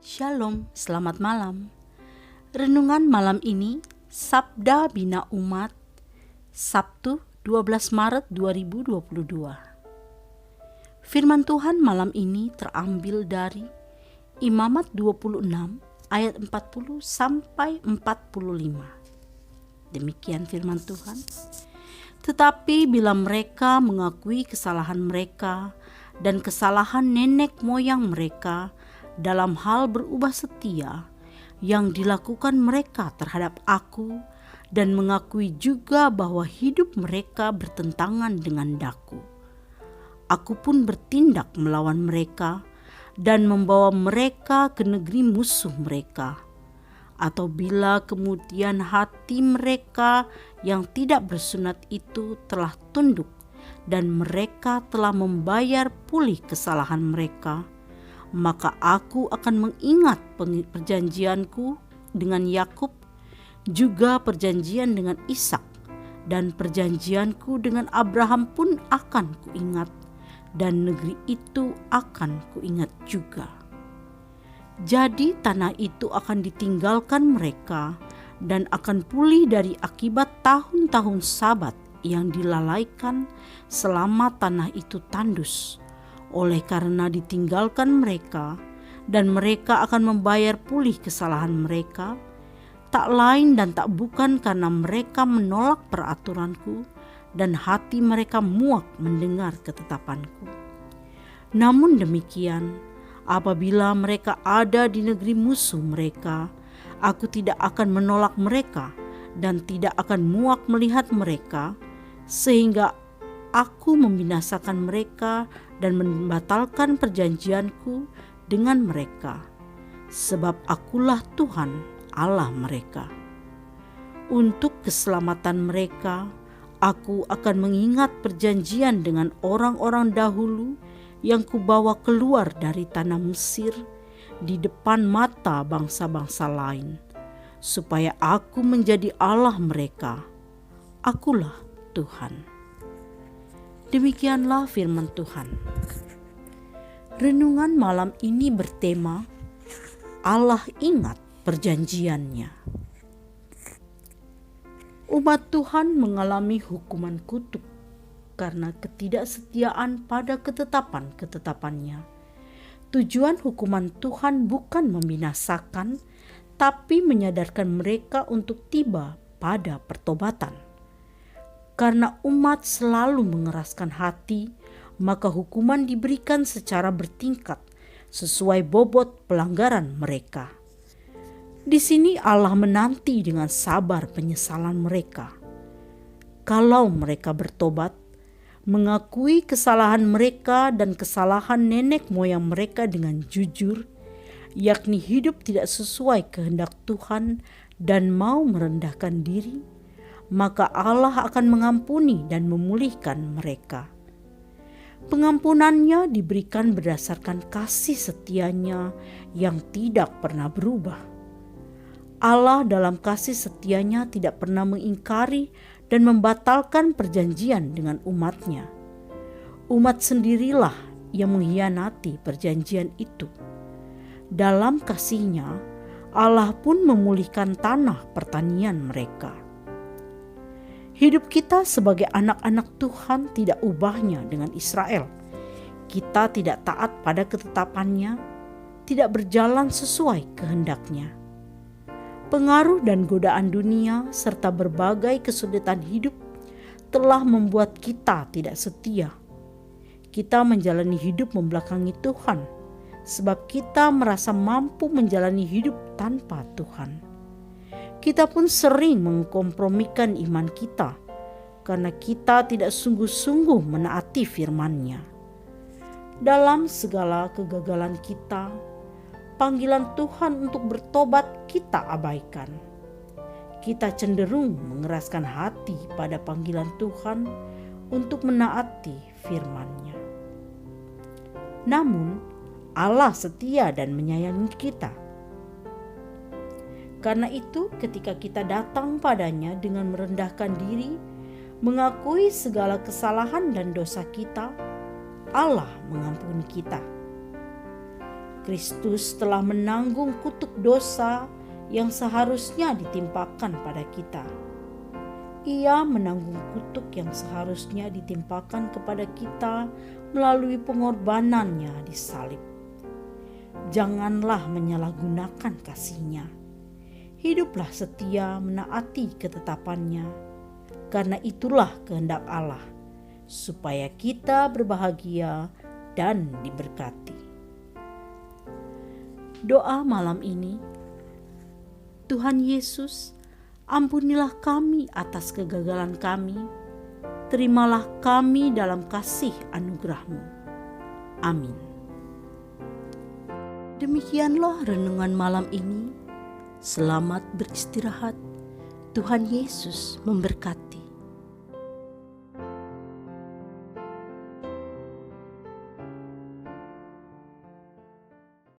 Shalom, selamat malam. Renungan malam ini, Sabda Bina Umat, Sabtu 12 Maret 2022. Firman Tuhan malam ini terambil dari Imamat 26 ayat 40 sampai 45. Demikian firman Tuhan. Tetapi bila mereka mengakui kesalahan mereka dan kesalahan nenek moyang mereka dalam hal berubah setia yang dilakukan mereka terhadap aku dan mengakui juga bahwa hidup mereka bertentangan dengan daku, aku pun bertindak melawan mereka dan membawa mereka ke negeri musuh mereka. Atau bila kemudian hati mereka yang tidak bersunat itu telah tunduk dan mereka telah membayar pulih kesalahan mereka, maka aku akan mengingat perjanjianku dengan Yakub, juga perjanjian dengan Ishak, dan perjanjianku dengan Abraham pun akan kuingat, dan negeri itu akan kuingat juga. Jadi tanah itu akan ditinggalkan mereka dan akan pulih dari akibat tahun-tahun Sabat yang dilalaikan selama tanah itu tandus. Oleh karena ditinggalkan mereka, dan mereka akan membayar pulih kesalahan mereka, tak lain dan tak bukan karena mereka menolak peraturanku dan hati mereka muak mendengar ketetapanku. Namun demikian, apabila mereka ada di negeri musuh mereka, aku tidak akan menolak mereka dan tidak akan muak melihat mereka, sehingga aku membinasakan mereka dan membatalkan perjanjianku dengan mereka, sebab akulah Tuhan Allah mereka. Untuk keselamatan mereka, aku akan mengingat perjanjian dengan orang-orang dahulu yang kubawa keluar dari tanah Mesir di depan mata bangsa-bangsa lain, supaya aku menjadi Allah mereka. Akulah Tuhan. Demikianlah firman Tuhan. Renungan malam ini bertema Allah ingat perjanjiannya. Umat Tuhan mengalami hukuman kutuk karena ketidaksetiaan pada ketetapan-ketetapannya. Tujuan hukuman Tuhan bukan membinasakan, tapi menyadarkan mereka untuk tiba pada pertobatan. Karena umat selalu mengeraskan hati, maka hukuman diberikan secara bertingkat sesuai bobot pelanggaran mereka. Di sini Allah menanti dengan sabar penyesalan mereka. Kalau mereka bertobat, mengakui kesalahan mereka dan kesalahan nenek moyang mereka dengan jujur, yakni hidup tidak sesuai kehendak Tuhan dan mau merendahkan diri, maka Allah akan mengampuni dan memulihkan mereka. Pengampunannya diberikan berdasarkan kasih setianya yang tidak pernah berubah. Allah dalam kasih setianya tidak pernah mengingkari dan membatalkan perjanjian dengan umatnya. Umat sendirilah yang mengkhianati perjanjian itu. Dalam kasihnya, Allah pun memulihkan tanah pertanian mereka. Hidup kita sebagai anak-anak Tuhan tidak ubahnya dengan Israel. Kita tidak taat pada ketetapannya, tidak berjalan sesuai kehendaknya. Pengaruh dan godaan dunia serta berbagai kesulitan hidup telah membuat kita tidak setia. Kita menjalani hidup membelakangi Tuhan, sebab kita merasa mampu menjalani hidup tanpa Tuhan. Kita pun sering mengkompromikan iman kita karena kita tidak sungguh-sungguh menaati firman-Nya. Dalam segala kegagalan kita, panggilan Tuhan untuk bertobat kita abaikan. Kita cenderung mengeraskan hati pada panggilan Tuhan untuk menaati firman-Nya. Namun, Allah setia dan menyayangi kita. Karena itu, ketika kita datang padanya dengan merendahkan diri, mengakui segala kesalahan dan dosa kita, Allah mengampuni kita. Kristus telah menanggung kutuk dosa yang seharusnya ditimpakan pada kita. Ia menanggung kutuk yang seharusnya ditimpakan kepada kita melalui pengorbanannya di salib. Janganlah menyalahgunakan kasih-Nya. Hiduplah setia menaati ketetapannya, karena itulah kehendak Allah, supaya kita berbahagia dan diberkati. Doa malam ini, Tuhan Yesus, ampunilah kami atas kegagalan kami, terimalah kami dalam kasih anugerah-Mu. Amin. Demikianlah renungan malam ini. Selamat beristirahat. Tuhan Yesus memberkati.